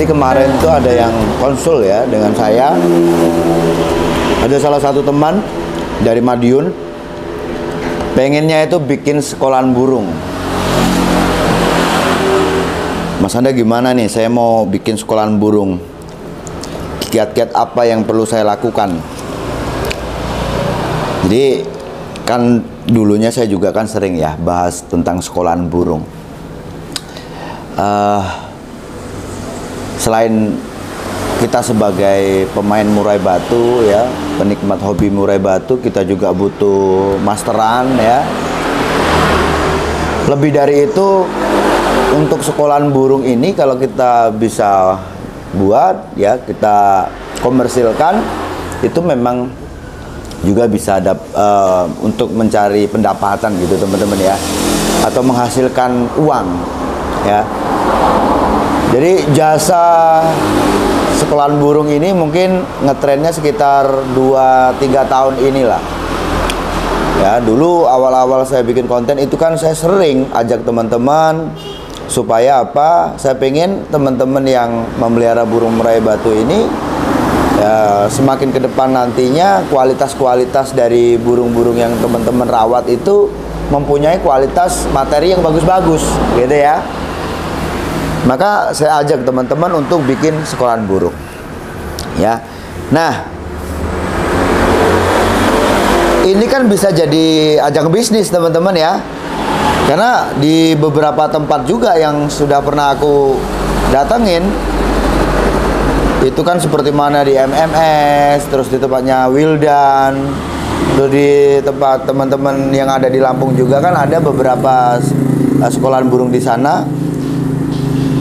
kemarin tuh ada yang konsul ya dengan saya. Ada salah satu teman dari Madiun, pengennya itu bikin sekolahan burung. Mas Anda gimana nih? Saya mau bikin sekolahan burung. Kiat-kiat apa yang perlu saya lakukan? Jadi kan dulunya saya juga kan sering ya bahas tentang sekolahan burung. Selain kita sebagai pemain murai batu ya, penikmat hobi murai batu, kita juga butuh masteran ya. Lebih dari itu, untuk sekolahan burung ini kalau kita bisa buat ya, kita komersilkan, itu memang juga bisa ada untuk mencari pendapatan gitu teman-teman ya, atau menghasilkan uang ya. Jadi jasa sekolahan burung ini mungkin ngetrennya sekitar 2-3 tahun inilah ya. Dulu awal-awal saya bikin konten itu kan saya sering ajak teman-teman supaya apa, saya pengen teman-teman yang memelihara burung murai batu ini ya, semakin ke depan nantinya kualitas-kualitas dari burung-burung yang teman-teman rawat itu mempunyai kualitas materi yang bagus-bagus gitu ya. Maka saya ajak teman-teman untuk bikin sekolahan burung ya. Nah, ini kan bisa jadi ajang bisnis teman-teman ya, karena di beberapa tempat juga yang sudah pernah aku datengin itu kan seperti mana di MMS, terus di tempatnya Wildan, terus di tempat teman-teman yang ada di Lampung juga kan ada beberapa sekolahan burung di sana.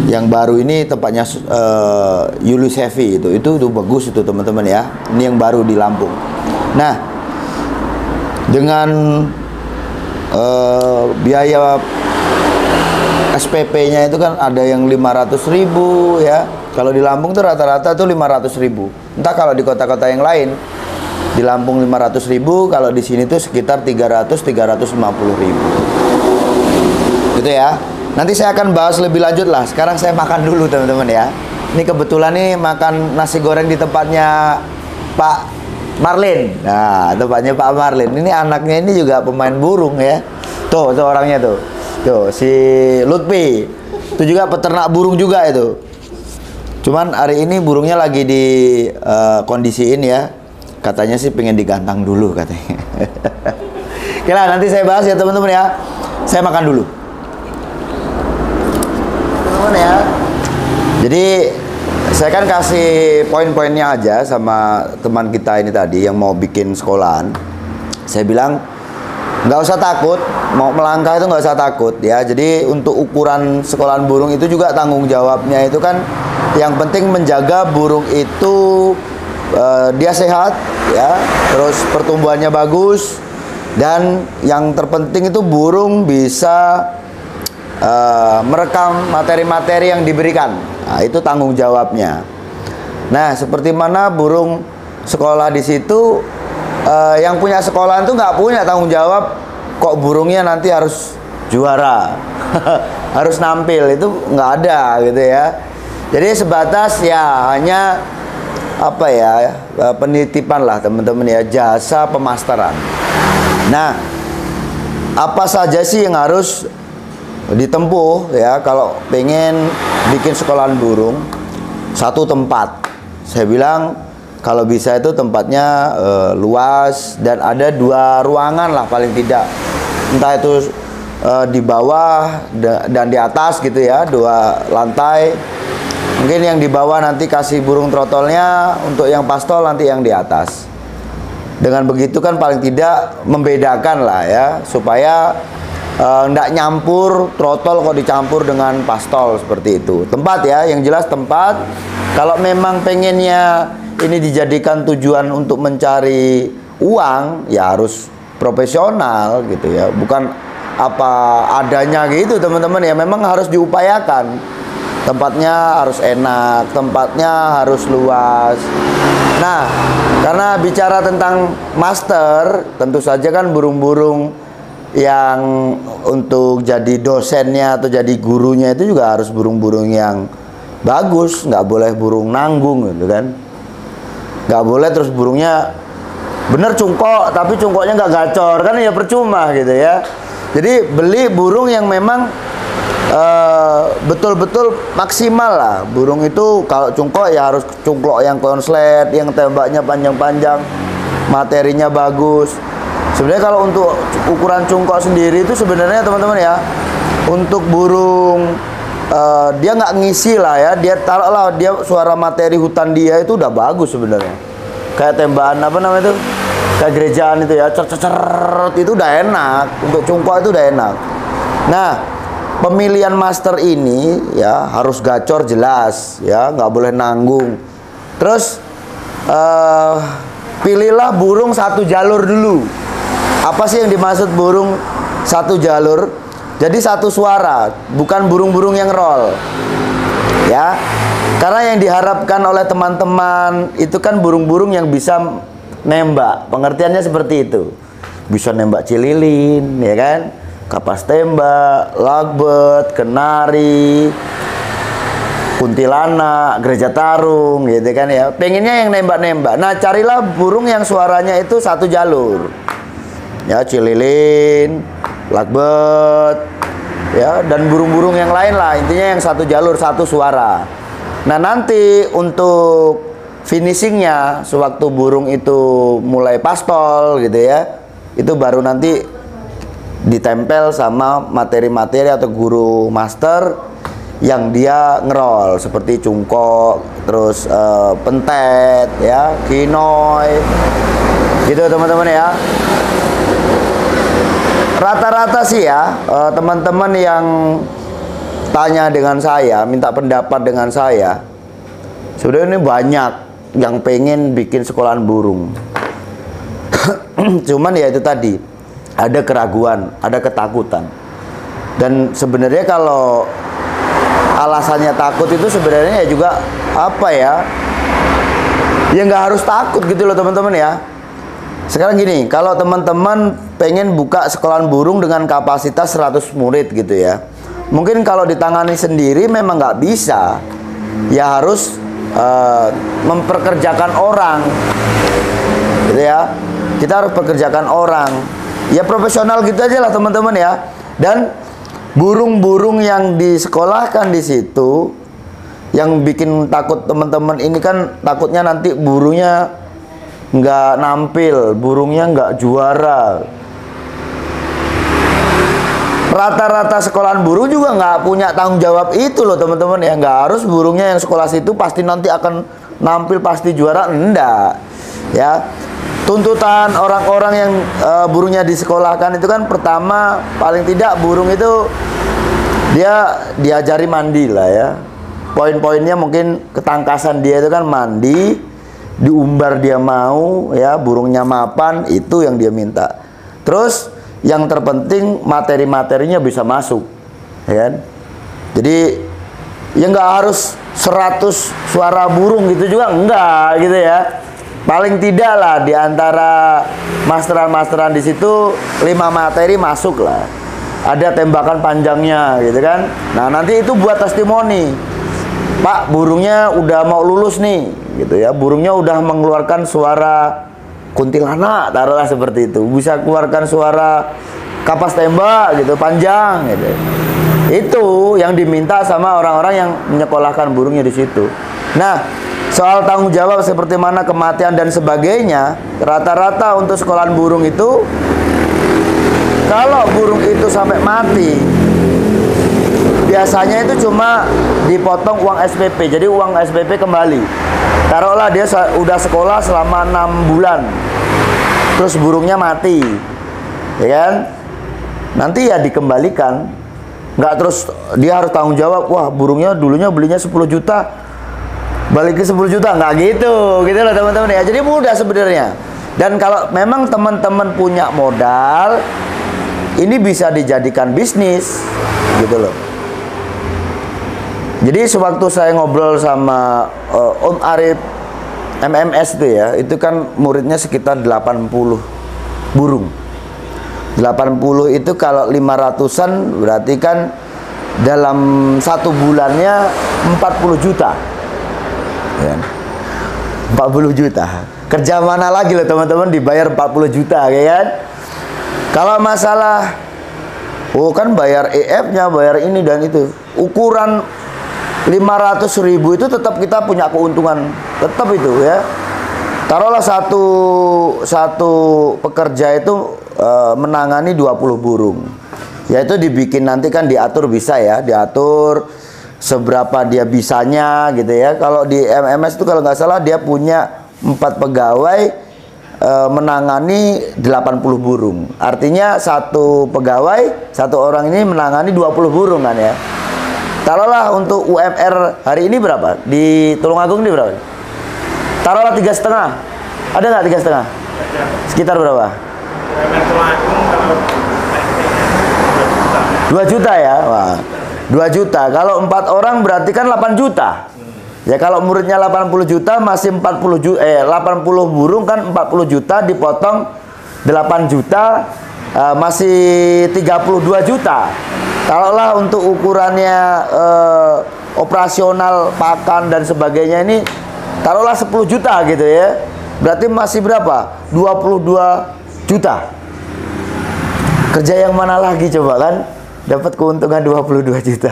Yang baru ini tempatnya Yulus Heavy itu bagus itu teman-teman ya. Ini yang baru di Lampung. Nah, dengan biaya SPP-nya itu kan ada yang 500.000 ya. Kalau di Lampung tuh rata-rata tuh 500.000. Entah kalau di kota-kota yang lain. Di Lampung 500.000, kalau di sini tuh sekitar 350.000. Gitu ya. Nanti saya akan bahas lebih lanjut lah. Sekarang saya makan dulu teman-teman ya. Ini kebetulan nih makan nasi goreng di tempatnya Pak Marlin. Nah, tempatnya Pak Marlin. Ini anaknya ini juga pemain burung ya. Tuh orangnya tuh. Tuh si Lutfi. Itu juga peternak burung juga itu. Cuman hari ini burungnya lagi di kondisiin ya. Katanya sih pengen digantang dulu katanya. Oke lah, nanti saya bahas ya teman-teman ya. Saya makan dulu. Ya. Jadi saya kan kasih poin-poinnya aja sama teman kita ini tadi yang mau bikin sekolahan. Saya bilang nggak usah takut, mau melangkah itu nggak usah takut ya. Jadi untuk ukuran sekolahan burung itu juga tanggung jawabnya itu kan yang penting menjaga burung itu dia sehat ya, terus pertumbuhannya bagus, dan yang terpenting itu burung bisa merekam materi-materi yang diberikan. Nah, itu tanggung jawabnya. Nah, seperti mana burung sekolah di situ, yang punya sekolahan itu nggak punya tanggung jawab kok burungnya nanti harus juara, harus nampil, itu nggak ada gitu ya. Jadi sebatas ya hanya apa ya, penitipan lah teman-teman ya, jasa pemasteran. Nah, apa saja sih yang harus ditempuh ya kalau pengen bikin sekolahan burung? Satu, tempat. Saya bilang kalau bisa itu tempatnya luas dan ada 2 ruangan lah paling tidak, entah itu di bawah dan di atas gitu ya, 2 lantai. Mungkin yang di bawah nanti kasih burung trotolnya, untuk yang pastol nanti yang di atas. Dengan begitu kan paling tidak membedakan lah ya, supaya nggak nyampur trotol kok dicampur dengan pastol seperti itu. Tempat ya, yang jelas tempat. Kalau memang pengennya ini dijadikan tujuan untuk mencari uang, ya harus profesional gitu ya, bukan apa adanya gitu teman-teman ya. Memang harus diupayakan, tempatnya harus enak, tempatnya harus luas. Nah, karena bicara tentang master, tentu saja kan burung-burung yang untuk jadi dosennya atau jadi gurunya itu juga harus burung-burung yang bagus, nggak boleh burung nanggung gitu kan. Nggak boleh terus burungnya bener cungkok tapi cungkoknya nggak gacor, kan ya percuma gitu ya. Jadi beli burung yang memang betul-betul maksimal lah. Burung itu kalau cungkok ya harus cungkok yang konslet, yang tembaknya panjang-panjang, materinya bagus. Sebenarnya kalau untuk ukuran cungkok sendiri itu sebenarnya teman-teman ya, untuk burung dia nggak ngisi lah ya, dia taruhlah dia suara materi hutan dia itu udah bagus sebenarnya. Kayak tembakan apa namanya itu, kayak gerejaan itu ya, cer itu udah enak. Untuk cungkok itu udah enak. Nah, pemilihan master ini ya harus gacor jelas ya, nggak boleh nanggung. Terus pilihlah burung satu jalur dulu. Apa sih yang dimaksud burung satu jalur? Jadi satu suara, bukan burung-burung yang roll ya. Karena yang diharapkan oleh teman-teman itu kan burung-burung yang bisa nembak. Pengertiannya seperti itu. Bisa nembak cililin ya kan, kapas tembak, lovebird, kenari, kuntilanak, gereja tarung gitu kan ya. Pengennya yang nembak-nembak. Nah, carilah burung yang suaranya itu satu jalur. Ya, cililin, lovebird, ya, dan burung-burung yang lain lah. Intinya yang satu jalur, satu suara. Nah, nanti untuk finishingnya, sewaktu burung itu mulai pastol gitu ya, itu baru nanti ditempel sama materi-materi atau guru master yang dia ngerol seperti cungkok, terus pentet, ya, kinoy, gitu teman-teman ya. Rata-rata sih ya, teman-teman yang tanya dengan saya, minta pendapat dengan saya, sebenarnya ini banyak yang pengen bikin sekolahan burung. Cuman ya itu tadi, ada keraguan, ada ketakutan. Dan sebenarnya kalau alasannya takut itu sebenarnya ya juga apa ya, ya nggak harus takut gitu loh teman-teman ya. Sekarang gini, kalau teman-teman pengen buka sekolahan burung dengan kapasitas 100 murid gitu ya, mungkin kalau ditangani sendiri memang nggak bisa, ya harus memperkerjakan orang gitu ya. Kita harus pekerjakan orang, ya profesional gitu aja lah teman-teman ya. Dan burung-burung yang disekolahkan di situ, yang bikin takut teman-teman ini kan takutnya nanti burungnya nggak nampil, burungnya nggak juara. Rata-rata sekolahan burung juga nggak punya tanggung jawab itu loh teman-teman ya. Nggak harus burungnya yang sekolah situ pasti nanti akan nampil, pasti juara, enggak ya. Tuntutan orang-orang yang burungnya disekolahkan itu kan pertama, paling tidak burung itu dia diajari mandi lah ya. Poin-poinnya mungkin ketangkasan dia itu kan mandi, diumbar dia mau ya, burungnya mapan, itu yang dia minta. Terus yang terpenting materi-materinya bisa masuk ya kan? Jadi ya nggak harus 100 suara burung gitu juga enggak gitu ya. Paling tidak lah di antara masteran-masteran di situ 5 materi masuk lah. Ada tembakan panjangnya gitu kan. Nah, nanti itu buat testimoni. Pak, burungnya udah mau lulus nih gitu ya. Burungnya udah mengeluarkan suara kuntilanak, taruhlah seperti itu. Bisa keluarkan suara kapas tembak gitu, panjang gitu. Itu yang diminta sama orang-orang yang menyekolahkan burungnya di situ. Nah, soal tanggung jawab seperti mana kematian dan sebagainya, rata-rata untuk sekolahan burung itu, kalau burung itu sampai mati, biasanya itu cuma dipotong uang SPP. Jadi uang SPP kembali. Taruhlah dia udah sekolah selama 6 bulan, terus burungnya mati, ya kan? Nanti ya dikembalikan. Nggak terus dia harus tanggung jawab, wah burungnya dulunya belinya 10 juta, balikin 10 juta, nggak gitu loh teman-teman ya. Jadi mudah sebenarnya. Dan kalau memang teman-teman punya modal, ini bisa dijadikan bisnis gitu loh. Jadi sewaktu saya ngobrol sama Om Arif MMS itu ya, itu kan muridnya sekitar 80 burung. 80 itu kalau 500-an berarti kan dalam 1 bulannya 40 juta ya. 40 juta. Kerja mana lagi loh teman-teman dibayar 40 juta ya kan? Kalau masalah kan bayar EF-nya, bayar ini dan itu. Ukuran 500.000 itu tetap kita punya keuntungan, tetap itu ya. Taruhlah satu pekerja itu menangani 20 burung. Ya itu dibikin nanti kan diatur bisa ya, diatur seberapa dia bisanya gitu ya. Kalau di MMS itu kalau nggak salah dia punya 4 pegawai menangani 80 burung. Artinya satu pegawai, satu orang ini menangani 20 burung kan ya. Taruhlah untuk UMR hari ini berapa? Di Tulungagung ini berapa? Taruhlah 3,5. Ada nggak 3,5? Sekitar berapa? 2 juta ya. Wah, 2 juta. Kalau 4 orang berarti kan 8 juta. Ya kalau muridnya 80 juta masih 80 burung kan 40 juta dipotong 8 juta masih 32 juta. Kalaulah untuk ukurannya operasional pakan dan sebagainya ini taruhlah 10 juta gitu ya. Berarti masih berapa? 22 juta. Kerja yang mana lagi coba kan? Dapat keuntungan 22 juta.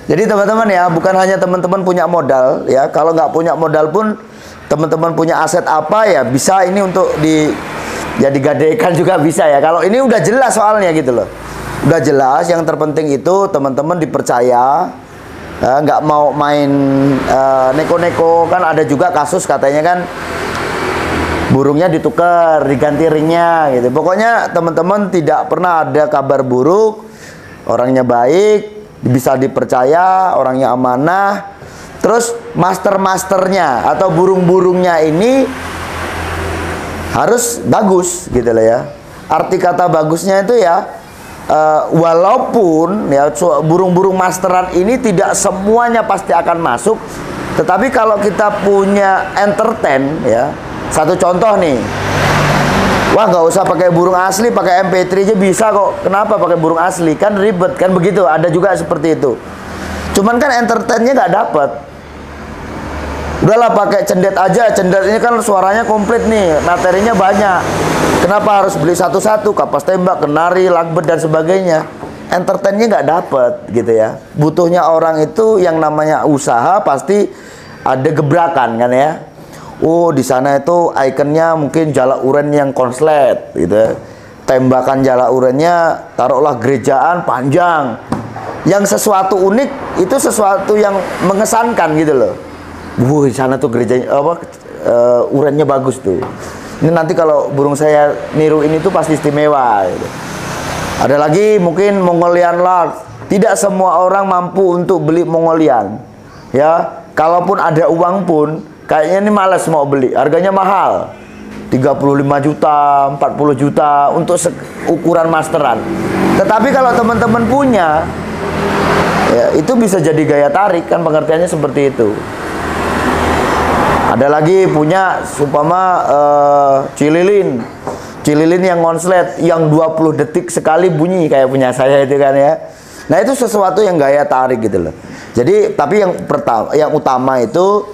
Jadi teman-teman ya, bukan hanya teman-teman punya modal ya. Kalau nggak punya modal pun teman-teman punya aset apa ya bisa ini untuk digadaikan juga bisa ya. Kalau ini udah jelas soalnya gitu loh. Udah jelas, yang terpenting itu teman-teman dipercaya. Nggak mau main neko-neko. Kan ada juga kasus katanya kan burungnya ditukar, diganti ringnya gitu. Pokoknya teman-teman tidak pernah ada kabar buruk. Orangnya baik, bisa dipercaya, orangnya amanah. Terus master-masternya atau burung-burungnya ini harus bagus gitu loh ya. Arti kata bagusnya itu ya walaupun ya burung-burung masteran ini tidak semuanya pasti akan masuk, tetapi kalau kita punya entertain ya. Satu contoh nih, wah nggak usah pakai burung asli, pakai MP3 aja bisa kok. Kenapa pakai burung asli? Kan ribet kan begitu. Ada juga seperti itu. Cuman kan entertainnya nggak dapet. Udahlah pakai cendet aja. Cendet ini kan suaranya komplit nih, materinya banyak. Kenapa harus beli satu-satu? Kapas tembak, kenari, lagbet dan sebagainya. Entertainnya nggak dapet gitu ya. Butuhnya orang itu yang namanya usaha pasti ada gebrakan kan ya. Oh di sana itu ikonnya mungkin jala uren yang konslet gitu. Tembakan jala urennya taruhlah gerejaan panjang. Yang sesuatu unik itu sesuatu yang mengesankan gitu loh. Di sana tuh gerejanya urennya bagus tuh. Ini nanti kalau burung saya niru ini tuh pasti istimewa gitu. Ada lagi mungkin Mongolian Lark. Tidak semua orang mampu untuk beli Mongolian. Ya, kalaupun ada uang pun kayaknya ini malas mau beli, harganya mahal 35 juta, 40 juta untuk ukuran masteran. Tetapi kalau teman-teman punya ya, itu bisa jadi gaya tarik kan, pengertiannya seperti itu. Ada lagi punya supama cililin yang konslet yang 20 detik sekali bunyi kayak punya saya itu kan ya. Nah itu sesuatu yang gaya tarik gitu loh. Jadi tapi yang utama itu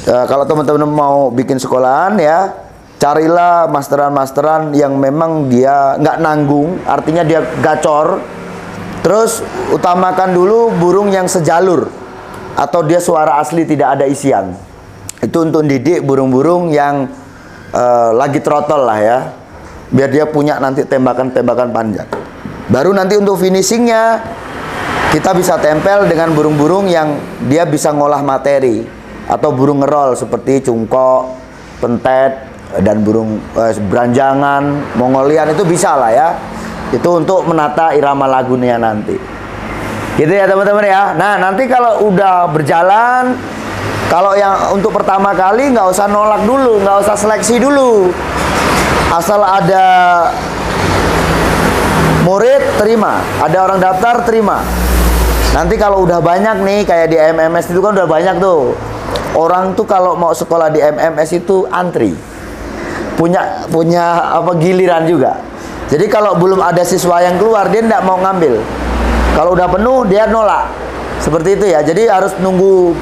kalau teman-teman mau bikin sekolahan ya, carilah masteran-masteran yang memang dia nggak nanggung, artinya dia gacor. Terus utamakan dulu burung yang sejalur atau dia suara asli tidak ada isian. Itu untuk didik burung-burung yang lagi trotol lah ya, biar dia punya nanti tembakan-tembakan panjang. Baru nanti untuk finishingnya kita bisa tempel dengan burung-burung yang dia bisa ngolah materi. Atau burung ngerol seperti cungkok, pentet, dan burung beranjangan, Mongolian itu bisa lah ya. Itu untuk menata irama lagunya nanti. Gitu ya teman-teman ya. Nah nanti kalau udah berjalan, kalau yang untuk pertama kali nggak usah nolak dulu, nggak usah seleksi dulu. Asal ada murid terima, ada orang daftar terima. Nanti kalau udah banyak nih kayak di MMS itu kan udah banyak tuh. Orang tuh kalau mau sekolah di MMS itu antri. Punya apa giliran juga. Jadi kalau belum ada siswa yang keluar dia tidak mau ngambil. Kalau udah penuh dia nolak. Seperti itu ya. Jadi harus nunggu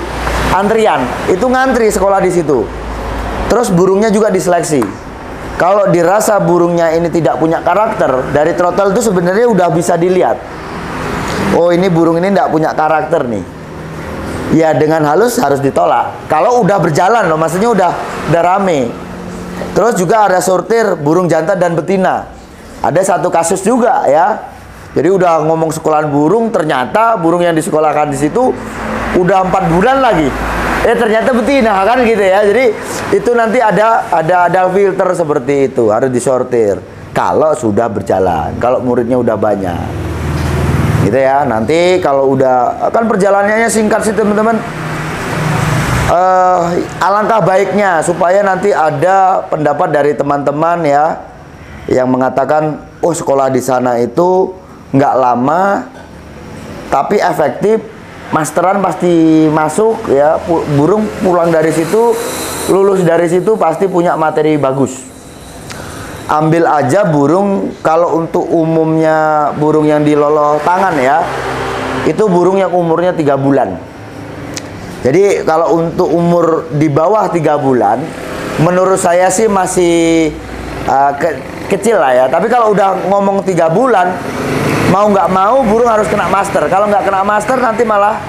antrian. Itu ngantri sekolah di situ. Terus burungnya juga diseleksi. Kalau dirasa burungnya ini tidak punya karakter, dari throttle itu sebenarnya udah bisa dilihat. Oh, ini burung ini tidak punya karakter nih. Ya dengan halus harus ditolak. Kalau udah berjalan loh, maksudnya udah rame. Terus juga ada sortir burung jantan dan betina. Ada satu kasus juga ya. Jadi udah ngomong sekolahan burung, ternyata burung yang disekolahkan di situ udah 4 bulan lagi. Ternyata betina kan gitu ya. Jadi itu nanti ada filter seperti itu, harus disortir. Kalau sudah berjalan, kalau muridnya udah banyak. Gitu ya. Nanti kalau udah kan perjalanannya singkat sih teman-teman. Alangkah baiknya supaya nanti ada pendapat dari teman-teman ya yang mengatakan, oh sekolah di sana itu nggak lama tapi efektif, masteran pasti masuk ya, burung pulang dari situ, lulus dari situ pasti punya materi bagus. Ambil aja burung, kalau untuk umumnya burung yang diloloh tangan ya, itu burung yang umurnya 3 bulan. Jadi kalau untuk umur di bawah 3 bulan, menurut saya sih masih kecil lah ya. Tapi kalau udah ngomong 3 bulan, mau nggak mau burung harus kena master. Kalau nggak kena master nanti malah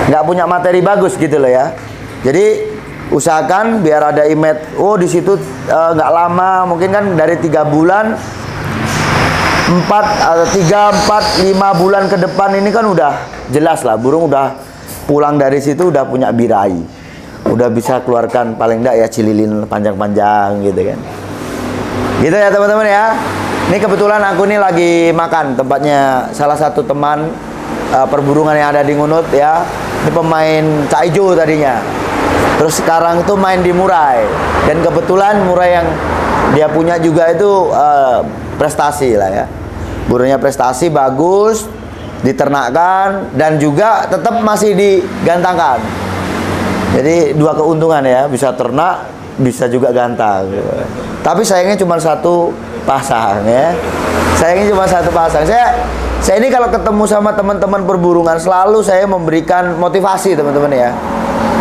nggak punya materi bagus gitu loh ya. Jadi usahakan biar ada image. Oh di situ nggak lama, mungkin kan dari 3 bulan, 4 atau 3, 4, 5 bulan ke depan ini kan udah jelas lah burung udah pulang dari situ udah punya birahi, udah bisa keluarkan paling enggak ya cililin panjang-panjang gitu kan. Gitu ya teman-teman ya. Ini kebetulan aku nih lagi makan tempatnya salah satu teman perburungan yang ada di Ngunut ya. Ini pemain Cak Ijo tadinya. Terus sekarang itu main di Murai. Dan kebetulan Murai yang dia punya juga itu prestasi lah ya. Burungnya prestasi bagus, diternakkan dan juga tetap masih digantangkan. Jadi 2 keuntungan ya, bisa ternak, bisa juga gantang. Tapi sayangnya cuma 1 pasang ya. Sayangnya cuma 1 pasang. Saya ini kalau ketemu sama teman-teman perburungan selalu saya memberikan motivasi teman-teman ya.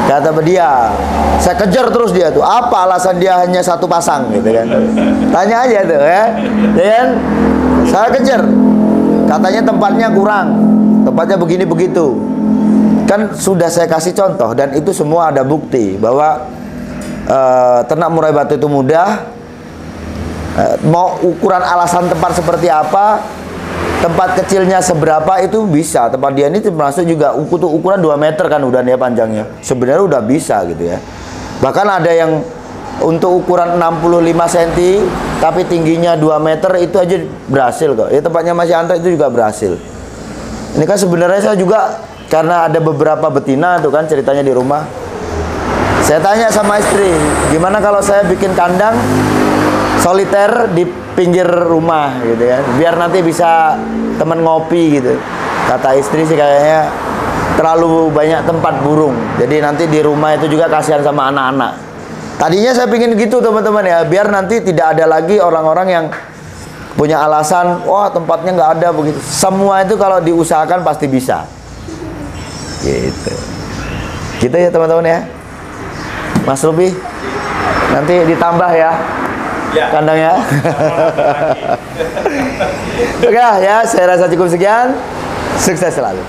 Kata dia, saya kejar terus dia tuh. Apa alasan dia hanya 1 pasang gitu kan? Tanya aja tuh ya. Ya kan? Saya kejar. Katanya tempatnya kurang, tempatnya begini begitu. Kan sudah saya kasih contoh dan itu semua ada bukti bahwa ternak murai batu itu mudah. Mau ukuran alasan tempat seperti apa, tempat kecilnya seberapa itu bisa. Tempat dia ini termasuk juga ukuran 2 meter kan udah dia panjangnya. Sebenarnya udah bisa gitu ya. Bahkan ada yang untuk ukuran 65 cm tapi tingginya 2 meter itu aja berhasil kok. Ya tempatnya Mas Yanto itu juga berhasil. Ini kan sebenarnya saya juga karena ada beberapa betina tuh kan ceritanya di rumah. Saya tanya sama istri, gimana kalau saya bikin kandang soliter di pinggir rumah gitu kan. Biar nanti bisa temen ngopi gitu. Kata istri sih kayaknya terlalu banyak tempat burung. Jadi nanti di rumah itu juga kasihan sama anak-anak. Tadinya saya pingin gitu teman-teman ya, biar nanti tidak ada lagi orang-orang yang punya alasan, wah tempatnya nggak ada begitu. Semua itu kalau diusahakan pasti bisa. Gitu. Gitu ya teman-teman ya. Mas Ruby, nanti ditambah ya kandangnya. Oke ya, saya rasa cukup sekian. Sukses selalu.